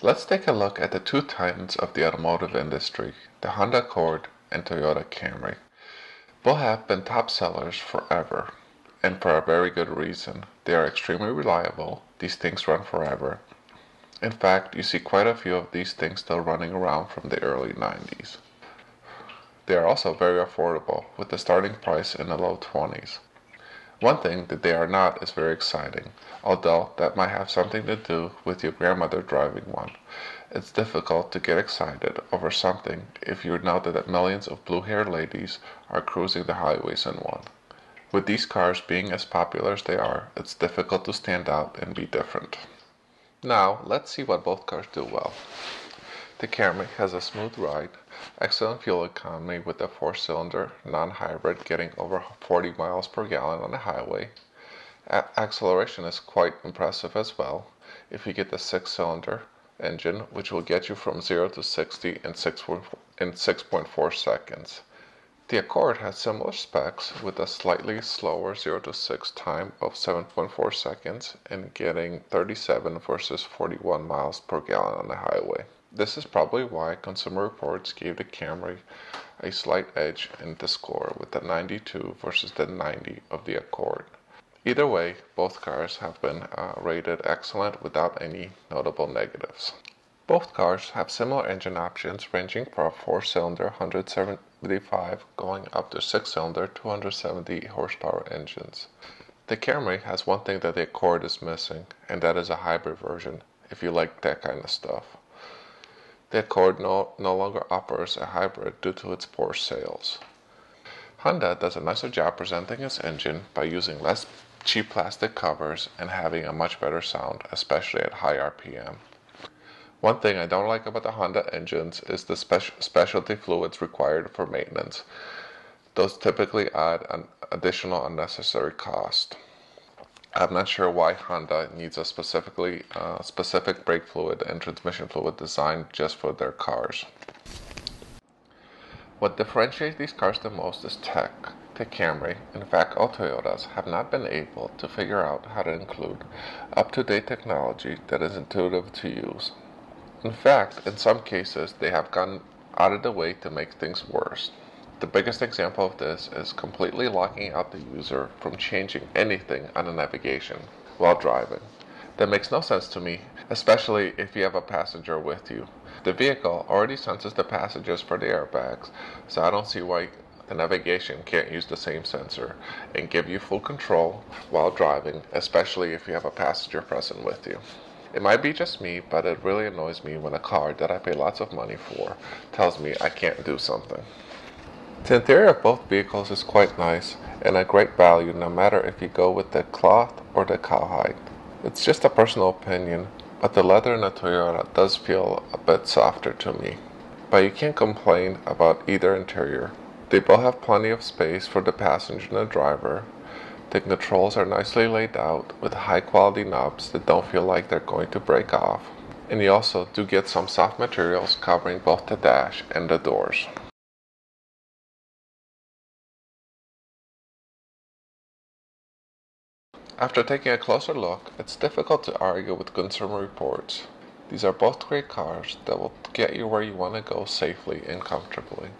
Let's take a look at the two titans of the automotive industry, the Honda Accord and Toyota Camry. Both have been top sellers forever, and for a very good reason. They are extremely reliable, these things run forever. In fact, you see quite a few of these things still running around from the early 90s. They are also very affordable, with the starting price in the low 20s. One thing that they are not is very exciting, although that might have something to do with your grandmother driving one. It's difficult to get excited over something if you know that millions of blue-haired ladies are cruising the highways in one. With these cars being as popular as they are, it's difficult to stand out and be different. Now, let's see what both cars do well. The Camry has a smooth ride, excellent fuel economy with a 4-cylinder non-hybrid getting over 40 miles per gallon on the highway. Acceleration is quite impressive as well if you get the 6-cylinder engine, which will get you from 0 to 60 in 6.4 seconds. The Accord has similar specs with a slightly slower 0 to 6 time of 7.4 seconds and getting 37 versus 41 miles per gallon on the highway. This is probably why Consumer Reports gave the Camry a slight edge in the score with the 92 versus the 90 of the Accord. Either way, both cars have been rated excellent without any notable negatives. Both cars have similar engine options ranging from a 4-cylinder 175 going up to 6-cylinder 270 horsepower engines. The Camry has one thing that the Accord is missing, and that is a hybrid version, if you like that kind of stuff. The Accord no longer offers a hybrid due to its poor sales. Honda does a nicer job presenting its engine by using less cheap plastic covers and having a much better sound, especially at high RPM. One thing I don't like about the Honda engines is the specialty fluids required for maintenance. Those typically add an additional unnecessary cost. I'm not sure why Honda needs a specific brake fluid and transmission fluid designed just for their cars. What differentiates these cars the most is tech. The Camry, in fact all Toyotas, have not been able to figure out how to include up-to-date technology that is intuitive to use. In fact, in some cases, they have gone out of the way to make things worse. The biggest example of this is completely locking out the user from changing anything on the navigation while driving. That makes no sense to me, especially if you have a passenger with you. The vehicle already senses the passengers for the airbags, so I don't see why the navigation can't use the same sensor and give you full control while driving, especially if you have a passenger present with you. It might be just me, but it really annoys me when a car that I pay lots of money for tells me I can't do something. The interior of both vehicles is quite nice and a great value no matter if you go with the cloth or the cowhide. It's just a personal opinion, but the leather in a Toyota does feel a bit softer to me. But you can't complain about either interior. They both have plenty of space for the passenger and the driver. The controls are nicely laid out with high quality knobs that don't feel like they're going to break off. And you also do get some soft materials covering both the dash and the doors. After taking a closer look, it's difficult to argue with Consumer Reports. These are both great cars that will get you where you want to go safely and comfortably.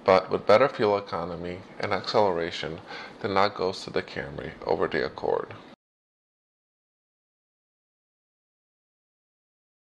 But with better fuel economy and acceleration, the nod goes to the Camry over the Accord.